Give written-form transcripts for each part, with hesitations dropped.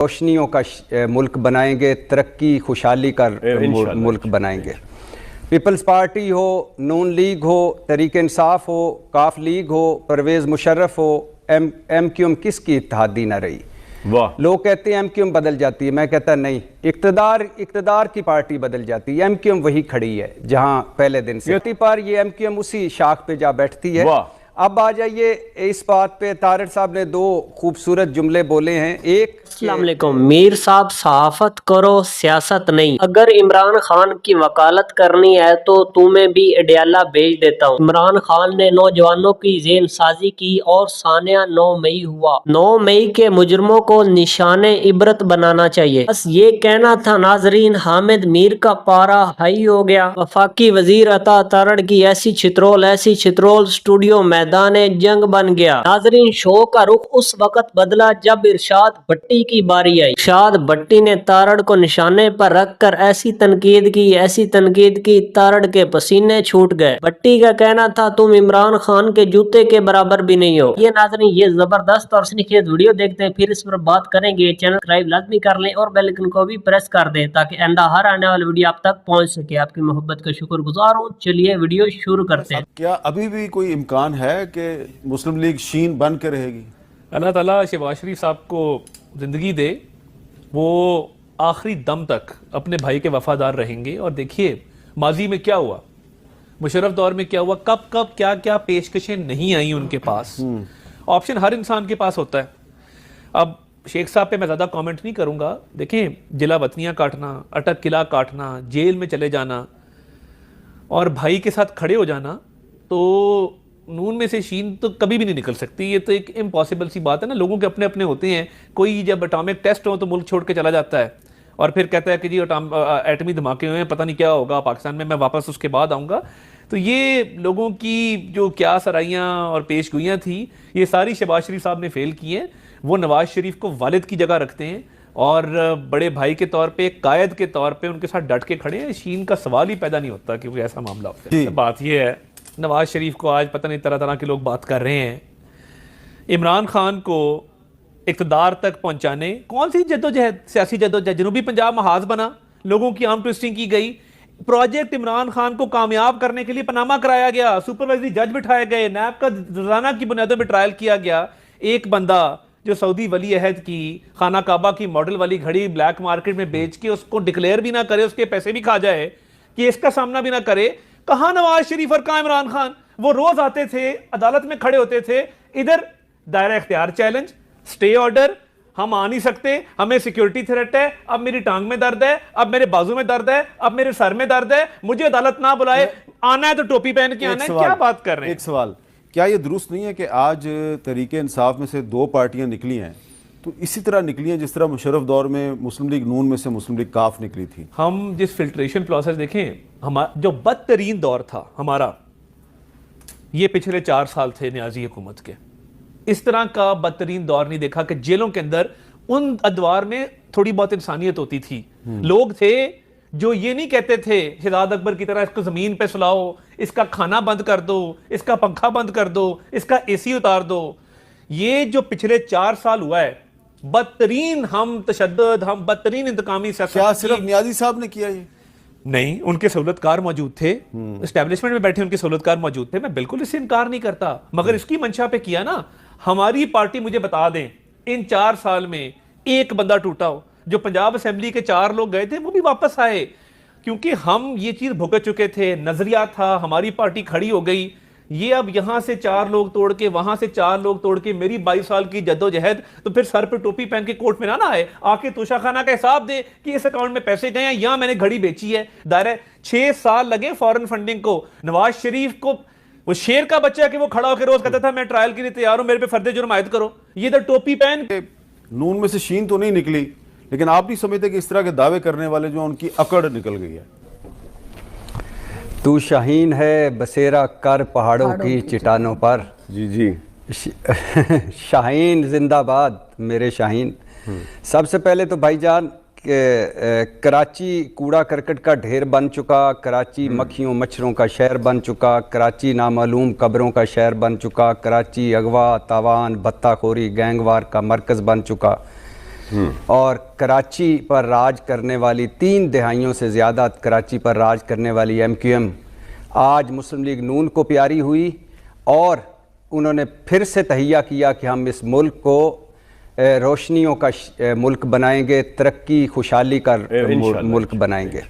روشنیوں کا ملک بنائیں گے, ترقی خوشحالی کا ملک بنائیں گے. پیپلز پارٹی ہو, نون لیگ ہو, تحریک انصاف ہو, کاف لیگ ہو, پرویز مشرف ہو, ایم کیو ایم کس کی اتحادی نہ رہی. لوگ کہتے ہیں ایم کیو ایم بدل جاتی ہے, میں کہتا نہیں, اقتدار کی پارٹی بدل جاتی ہے, ایم کیو ایم وہی کھڑی ہے جہاں پہلے دن سے پر یہ ایم کیو ایم اسی شاخ پہ جا بیٹھتی ہے. اب آ جائیے اس بات پہ, طاہر صاحب نے دو خوبصورت جملے بولے ہیں. ایک, السلام علیکم. میر صاحب صحافت کرو سیاست نہیں. اگر عمران خان کی وکالت کرنی ہے تو تمہیں بھی اڈیالہ بھیج دیتا ہوں. عمران خان نے نوجوانوں کی ذہن سازی کی اور سانحہ 9 مئی ہوا. 9 مئی کے مجرموں کو نشان عبرت بنانا چاہیے. بس یہ کہنا تھا ناظرین. حامد میر کا پارا ہائی ہو گیا. وفاقی وزیر عطا تارڑ کی ایسی چھترول اسٹوڈیو میدان جنگ بن گیا. ناظرین, شو کا رخ اس وقت بدلا جب ارشاد بھٹی کی باری آئی. ارشاد بھٹی نے تارڑ کو نشانے پر رکھ کر ایسی تنقید کی تارڑ کے پسینے چھوٹ گئے. بھٹی کا کہنا تھا تم عمران خان کے جوتے کے برابر بھی نہیں ہو. یہ ناظرین, یہ زبردست اور سنخیز ویڈیو دیکھتے ہیں, پھر اس پر بات کریں گے. چینل سبسکرائب لازمی کر لیں اور بیل آئیکن کو بھی پریس کر دیں تاکہ آئندہ ہر آنے والی ویڈیو آپ تک پہنچ سکے. آپ کی محبت کا شکر گزار ہوں. چلیے ویڈیو شروع کرتے ہیں. کیا ابھی بھی کوئی امکان ہے کہ مسلم لیگ شین بن کے رہے گی؟ اللہ تعالیٰ شہباز شریف صاحب کو زندگی دے, وہ آخری دم تک اپنے بھائی کے وفادار رہیں گے. اور دیکھیے ماضی میں کیا ہوا, مشرف دور میں کیا ہوا, کب کیا پیشکشیں نہیں آئیں ان کے پاس. آپشن ہر انسان کے پاس ہوتا ہے. اب شیخ صاحب پہ میں زیادہ کامنٹ نہیں کروں گا. دیکھیں, جلا وطنیاں کاٹنا, اٹک قلعہ کاٹنا, جیل میں چلے جانا اور بھائی کے ساتھ کھڑے ہو جانا, تو نون میں سے شین تو کبھی بھی نہیں نکل سکتی. یہ تو ایک امپاسبل سی بات ہے نا. لوگوں کے اپنے اپنے ہوتے ہیں. کوئی جب اٹامک ٹیسٹ ہو تو ملک چھوڑ کے چلا جاتا ہے اور پھر کہتا ہے کہ جی ایٹمی دھماکے ہوئے ہیں, پتہ نہیں کیا ہوگا پاکستان میں واپس اس کے بعد آؤں گا. تو یہ لوگوں کی جو کیا سرائیاں اور پیش گوئیاں تھیں, یہ ساری شہباز شریف صاحب نے فیل کی ہیں. وہ نواز شریف کو والد کی جگہ رکھتے ہیں اور بڑے بھائی کے طور پہ, قائد کے طور پہ ان کے ساتھ ڈٹ کے کھڑے ہیں. شین کا سوال ہی پیدا نہیں ہوتا کہ کوئی ایسا معاملہ ہوتا ہے. بات یہ ہے, نواز شریف کو آج پتہ نہیں طرح کے لوگ بات کر رہے ہیں. عمران خان کو اقتدار تک پہنچانے کون سی جدوجہد, سیاسی جدوجہد. جنوبی پنجاب محاذ بنا, لوگوں کی آرم ٹوئسٹنگ کی گئی. پروجیکٹ عمران خان کو کامیاب کرنے کے لیے پناما کرایا گیا, سپروائزری جج بٹھائے گئے, نیب کا روزانہ کی بنیادوں پہ ٹرائل کیا گیا. ایک بندہ جو سعودی ولی عہد کی خانہ کعبہ کی ماڈل والی گھڑی بلیک مارکیٹ میں بیچ کے اس کو ڈکلیئر بھی نہ کرے, اس کے پیسے بھی کھا جائے, کہ اس کا سامنا بھی نہ کرے. کہاں نواز شریف اور کہاں عمران خان؟ وہ روز آتے تھے, عدالت میں کھڑے ہوتے تھے, ادھر دائرہ اختیار چیلنج, سٹے آرڈر, ہم آ نہیں سکتے, ہمیں سیکیورٹی تھریٹ ہے, اب میری ٹانگ میں درد ہے, اب میرے بازو میں درد ہے, اب میرے سر میں درد ہے, مجھے عدالت نہ بلائے, آنا ہے تو ٹوپی پہن کے آنا ہے. کیا بات کر رہے ہیں؟ ایک سوال, کیا یہ درست نہیں ہے کہ آج تحریک انصاف میں سے 2 پارٹیاں نکلی ہیں تو اسی طرح نکلی ہیں جس طرح مشرف دور میں مسلم لیگ نون میں سے مسلم لیگ کاف نکلی تھی؟ ہم جس فلٹریشن پروسیس دیکھیں, جو بدترین دور تھا ہمارا, یہ پچھلے 4 سال تھے نیازی حکومت کے. اس طرح کا بدترین دور نہیں دیکھا کہ جیلوں کے اندر ان ادوار میں تھوڑی بہت انسانیت ہوتی تھی. لوگ تھے جو یہ نہیں کہتے تھے شہزاد اکبر کی طرح اس کو زمین پہ سلاؤ, اس کا کھانا بند کر دو, اس کا پنکھا بند کر دو, اس کا اے سی اتار دو. یہ جو پچھلے 4 سال ہوا ہے, بدترین ہم تشدد, ہم بدترین انتقامی سیاست. کیا صرف نیازی صاحب نے کیا یہ؟ نہیں, ان کے سہولت کار موجود تھے, اسٹیبلشمنٹ میں بیٹھے ان کے سہولت کار موجود تھے. میں بالکل اس سے انکار نہیں کرتا, مگر اس کی منشا پہ کیا نا. ہماری پارٹی, مجھے بتا دیں ان 4 سال میں ایک بندہ ٹوٹا ہو. جو پنجاب اسمبلی کے 4 لوگ گئے تھے وہ بھی واپس آئے, کیونکہ ہم یہ چیز بھگت چکے تھے. نظریہ تھا, ہماری پارٹی کھڑی ہو گئی. یہ اب یہاں سے 4 لوگ توڑ کے, وہاں سے 4 لوگ توڑ کے, میری 22 سال کی جدوجہد, تو پھر سر پہ ٹوپی پہن کے کوٹ میں نہ آئے, آ کے توشہ خانہ کا حساب دے کہ اس اکاؤنٹ میں پیسے گئے ہیں, یہاں میں نے گھڑی بیچی ہے. دائرہ 6 سال لگے فورن فنڈنگ کو. نواز شریف کو وہ شیر کا بچہ ہے کہ وہ کھڑا ہو کے روز کہتا تھا میں ٹرائل کے لیے تیار ہوں, میرے پہ فرد جرم عائد کرو. یہ ادھر ٹوپی پہن. نون میں سے شین تو نہیں نکلی, لیکن آپ نہیں سمجھتے کہ اس طرح کے دعوے کرنے والے جو ان کی اکڑ نکل گئی ہے؟ تو شاہین ہے بسیرا کر پہاڑوں کی چٹانوں پر. جی شاہین زندہ باد میرے شاہین. سب سے پہلے تو بھائی جان, کراچی کوڑا کرکٹ کا ڈھیر بن چکا, کراچی مکھیوں مچھروں کا شہر بن چکا, کراچی نامعلوم قبروں کا شہر بن چکا, کراچی اغوا تاوان بھتہ خوری گینگ وار کا مرکز بن چکا. اور کراچی پر راج کرنے والی 3 دہائیوں سے زیادہ کراچی پر راج کرنے والی MQM آج مسلم لیگ نون کو پیاری ہوئی اور انہوں نے پھر سے تہیہ کیا کہ ہم اس ملک کو روشنیوں کا ملک بنائیں گے، ترقی خوشحالی کا ملک بنائیں گے۔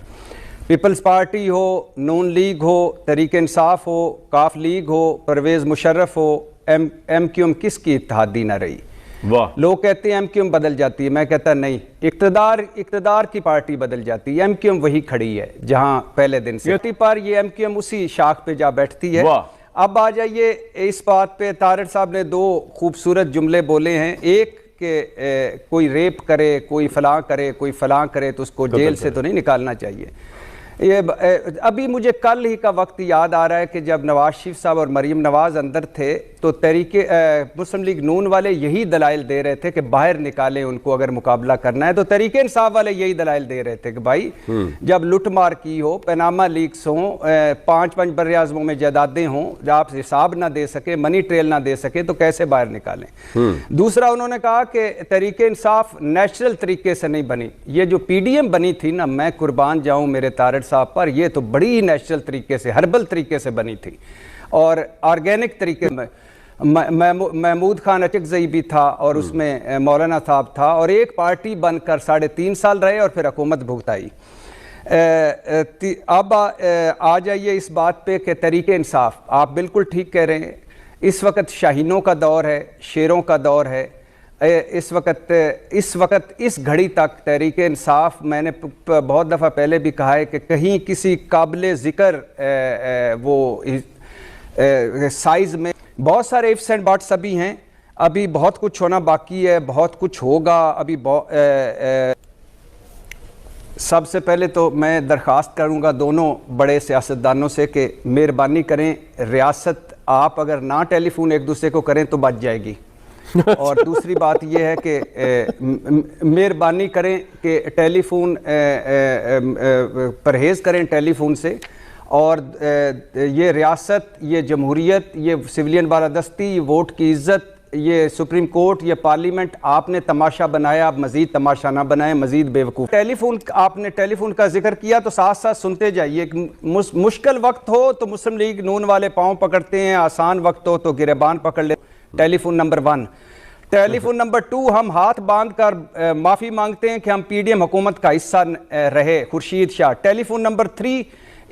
پیپلز پارٹی ہو، نون لیگ ہو، تحریک انصاف ہو، کاف لیگ ہو، پرویز مشرف ہو، MQM کس کی اتحادی نہ رہی۔ لوگ کہتے ہیں MQM بدل جاتی ہے، میں کہتا نہیں، اقتدار کی پارٹی بدل جاتی ہے، MQM وہی کھڑی ہے جہاں پہلے دن سے پر یہ MQM اسی شاخ پہ جا بیٹھتی ہے۔ اب آ جائیے اس بات پہ، طاہر صاحب نے 2 خوبصورت جملے بولے ہیں، ایک کہ کوئی ریپ کرے، کوئی فلاں کرے تو اس کو جیل سے تو نہیں نکالنا چاہیے۔ یہ ابھی مجھے کل ہی کا وقت یاد آ رہا ہے کہ جب نواز شریف صاحب اور مریم نواز اندر تھے تو مسلم لیگ نون والے یہی دلائل دے رہے تھے کہ باہر نکالیں ان کو اگر مقابلہ کرنا ہے، تو تحریک انصاف والے یہی دلائل دے رہے تھے کہ بھائی جب لٹ مار کی ہو، پیناما لیکس ہوں، 5 بر اعظموں میں جائیدادیں ہوں، جب آپ حساب نہ دے سکے، منی ٹریل نہ دے سکے تو کیسے باہر نکالیں۔ دوسرا انہوں نے کہا کہ تحریک انصاف نیچرل طریقے سے نہیں بنی، یہ جو PDM بنی تھی نا، میں قربان جاؤں میرے طارق صاحب پر، یہ تو بڑی نیچرل طریقے سے، ہربل طریقے سے بنی تھی اور آرگینک طریقے میں۔ محمود خان اچکزئی بھی تھا اور اس میں مولانا صاحب تھا، اور ایک پارٹی بن کر 3.5 سال رہے اور پھر حکومت بھگتائی۔ اب آ جائیے اس بات پہ کہ تحریک انصاف، آپ بالکل ٹھیک کہہ رہے ہیں، اس وقت شاہینوں کا دور ہے، شیروں کا دور ہے۔ اس وقت اس گھڑی تک تحریک انصاف، میں نے بہت دفعہ پہلے بھی کہا ہے کہ کہیں کسی قابل ذکر وہ سائز میں، بہت سارے ifs and buts ابھی ہیں، ابھی بہت کچھ ہونا باقی ہے، بہت کچھ ہوگا ابھی۔ سب سے پہلے تو میں درخواست کروں گا دونوں بڑے سیاستدانوں سے کہ مہربانی کریں، ریاست آپ اگر نہ ٹیلی فون ایک دوسرے کو کریں تو بچ جائے گی، اور دوسری بات یہ ہے کہ مہربانی کریں کہ ٹیلی فون پرہیز کریں ٹیلی فون سے، اور یہ ریاست، یہ جمہوریت، یہ سویلین بالادستی، یہ ووٹ کی عزت، یہ سپریم کورٹ، یہ پارلیمنٹ آپ نے تماشا بنایا، آپ مزید تماشا نہ بنائیں، مزید بے وقوف۔ آپ نے ٹیلی فون کا ذکر کیا تو ساتھ ساتھ سنتے جائیے، مشکل وقت ہو تو مسلم لیگ نون والے پاؤں پکڑتے ہیں، آسان وقت ہو تو گریبان پکڑ لے۔ ٹیلی فون نمبر 1۔ ٹیلی فون نمبر 2، ہم ہاتھ باندھ کر معافی مانگتے ہیں کہ ہم PDM حکومت کا حصہ رہے، خورشید شاہ۔ ٹیلی فون نمبر 3،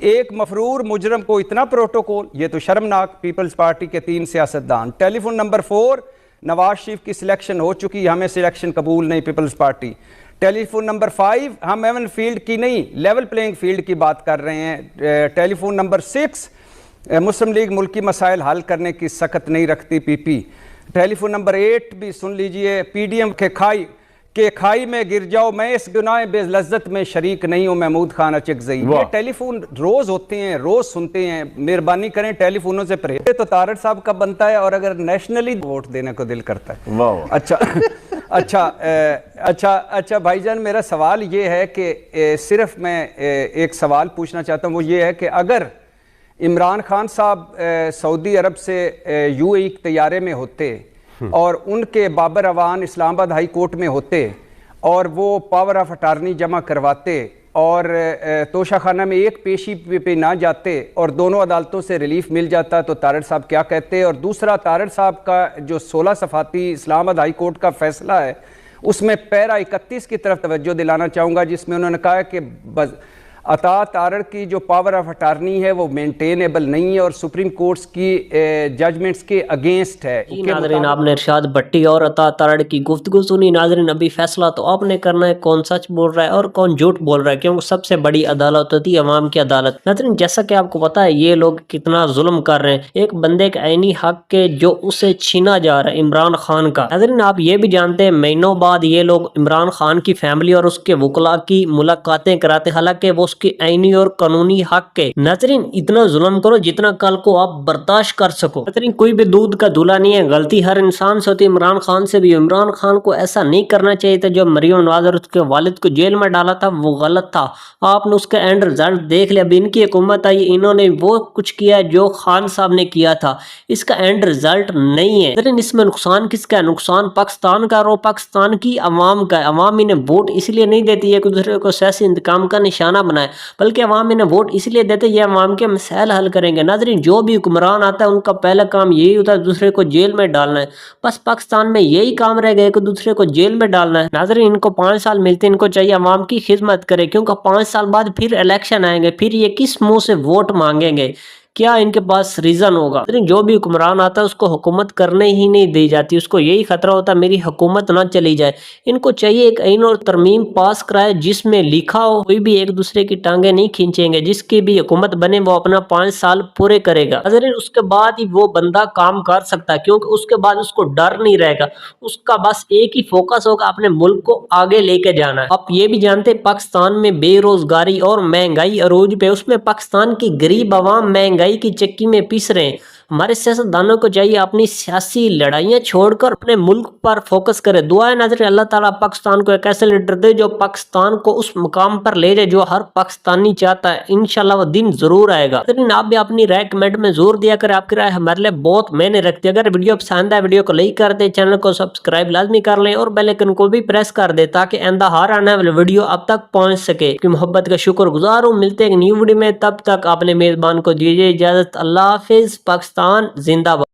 ایک مفرور مجرم کو اتنا پروٹوکول، یہ تو شرمناک، پیپلز پارٹی کے 3 سیاستدان۔ ٹیلی فون نمبر 4، نواز شریف کی سلیکشن ہو چکی، ہمیں سلیکشن قبول نہیں پیپلز پارٹی۔ ٹیلی فون نمبر 5، ہم ایون فیلڈ کی نہیں، لیول پلینگ فیلڈ کی بات کر رہے ہیں۔ ٹیلی فون نمبر 6، مسلم لیگ ملکی مسائل حل کرنے کی سخت نہیں رکھتی PP۔ ٹیلی فون نمبر 8 بھی سن لیجئے، PDM کے کھائی میں گر جاؤ، میں اس گناہ بے لذت میں شریک نہیں ہوں، محمود خان اچکزئی۔ یہ ٹیلی فون روز ہوتے ہیں، روز سنتے ہیں، مہربانی کریں ٹیلی فونوں سے پرہیز۔ تو طارق صاحب کا بنتا ہے، اور اگر نیشنلی ووٹ دینے کو دل کرتا ہے۔ اچھا بھائی جان، میرا سوال یہ ہے کہ صرف میں ایک سوال پوچھنا چاہتا ہوں، وہ یہ ہے کہ اگر عمران خان صاحب سعودی عرب سے UAE طیارے میں ہوتے اور ان کے بابر اوان اسلام آباد ہائی کورٹ میں ہوتے اور وہ پاور آف اٹارنی جمع کرواتے اور توشہ خانہ میں ایک پیشی پہ نہ جاتے اور دونوں عدالتوں سے ریلیف مل جاتا، تو طارق صاحب کیا کہتے؟ اور دوسرا، طارق صاحب کا جو 16 صفحاتی اسلام آباد ہائی کورٹ کا فیصلہ ہے، اس میں پیرا 31 کی طرف توجہ دلانا چاہوں گا، جس میں انہوں نے کہا کہ عطا طارق کی جو پاور آف اٹارنی ہے وہ مینٹینیبل نہیں ہے اور سپریم کورٹس کی ججمنٹس کے اگینسٹ ہے۔ ناظرین، آپ نے ارشاد بھٹی اور عطا طارق کی گفتگو سنی۔ ناظرین، ابھی فیصلہ تو آپ نے کرنا ہے کون سچ بول رہا ہے اور کون جھوٹ بول رہا ہے، کیونکہ سب سے بڑی عدالت ہوتی ہے عوام کی عدالت۔ ناظرین، جیسا کہ آپ کو پتا ہے یہ لوگ کتنا ظلم کر رہے ہیں ایک بندے کے عینی حق کے جو اسے چھینا جا رہا ہے، عمران خان کا۔ ناظرین، آپ یہ بھی جانتے ہیں مہینوں بعد یہ لوگ عمران خان کی فیملی اور اس کے وکلاء کی ملاقاتیں کراتے، حالانکہ وہ اس کے آئینی اور قانونی حق کے۔ ناظرین اتنا ظلم کرو جتنا کل کو آپ برداشت کر سکو۔ ناظرین کوئی بھی دودھ کا دھلا نہیں ہے، غلطی ہر انسان سے ہوتی ہے، عمران خان سے بھی۔ عمران خان کو ایسا نہیں کرنا چاہیے تھا، جو مریم نواز اور اس کے والد کو جیل میں ڈالا تھا وہ غلط تھا۔ آپ نے اس کا اینڈ رزلٹ دیکھ لیا۔ اب ان کی حکومت آئی، انہوں نے وہ کچھ کیا جو خان صاحب نے کیا تھا، اس کا اینڈ رزلٹ نہیں ہے۔ لیکن اس میں نقصان کس کا ہے؟ نقصان پاکستان کا اور پاکستان کی عوام کا ہے۔ عوام انہیں ووٹ اس لیے نہیں دیتی ہے کہ دوسرے کو سیاسی انتقام کا نشانہ بنائے، بلکہ عوام انہیں ووٹ اس لیے دیتے یہ عوام کے مسائل حل کریں گے۔ ناظرین جو بھی حکمران آتا ہے ان کا پہلا کام یہی ہوتا ہے دوسرے کو جیل میں ڈالنا ہے۔ بس پاکستان میں یہی کام رہ گئے کہ دوسرے کو جیل میں ڈالنا ہے۔ ناظرین ان کو 5 سال ملتے ہیں، ان کو چاہیے عوام کی خدمت کرے، کیونکہ 5 سال بعد پھر الیکشن آئیں گے، پھر یہ کس منہ سے ووٹ مانگیں گے؟ کیا ان کے پاس ریزن ہوگا؟ جو بھی حکمران آتا ہے اس کو حکومت کرنے ہی نہیں دی جاتی، اس کو یہی خطرہ ہوتا ہے میری حکومت نہ چلی جائے۔ ان کو چاہیے ایک آئین اور ترمیم پاس کرائے جس میں لکھا ہو کوئی بھی ایک دوسرے کی ٹانگیں نہیں کھینچیں گے، جس کی بھی حکومت بنے وہ اپنا 5 سال پورے کرے گا۔ ناظرین اس کے بعد ہی وہ بندہ کام کر سکتا ہے، کیونکہ اس کے بعد اس کو ڈر نہیں رہے گا، اس کا بس ایک ہی فوکس ہوگا اپنے ملک کو آگے لے کے جانا ہے۔ آپ یہ بھی جانتے ہیں پاکستان میں بے روزگاری اور مہنگائی عروج پہ، اس میں پاکستان کی غریب عوام مہنگائی کی چکی میں پیس رہے ہیں۔ ہمارے سیاستدانوں کو چاہیے اپنی سیاسی لڑائیاں چھوڑ کر اپنے ملک پر فوکس کرے۔ دعا ہے ناظرین اللہ تعالیٰ پاکستان کو ایک ایسے لیڈر دے جو پاکستان کو اس مقام پر لے جائے جو ہر پاکستانی چاہتا ہے۔ انشاءاللہ وہ دن ضرور آئے گا۔ لیکن آپ بھی اپنی رائے کمنٹ میں ضرور دیا کریں، آپ کی رائے ہمارے لیے بہت معنی رکھتی ہے۔ اگر ویڈیو پسند ہے ویڈیو کو لائک کر دیں، چینل کو سبسکرائب لازمی کر لیں اور بیل آئیکن کو بھی پریس کر دیں تاکہ آئندہ ہر آنے والی ویڈیو اب تک پہنچ سکے۔ کہ محبت کا شکر گزار ہوں، ملتے ہیں ایک نیو ویڈیو میں، تب تک اپنے میزبان کو دیجیے اجازت۔ اللہ حافظ۔ پاکستان زندہ باد۔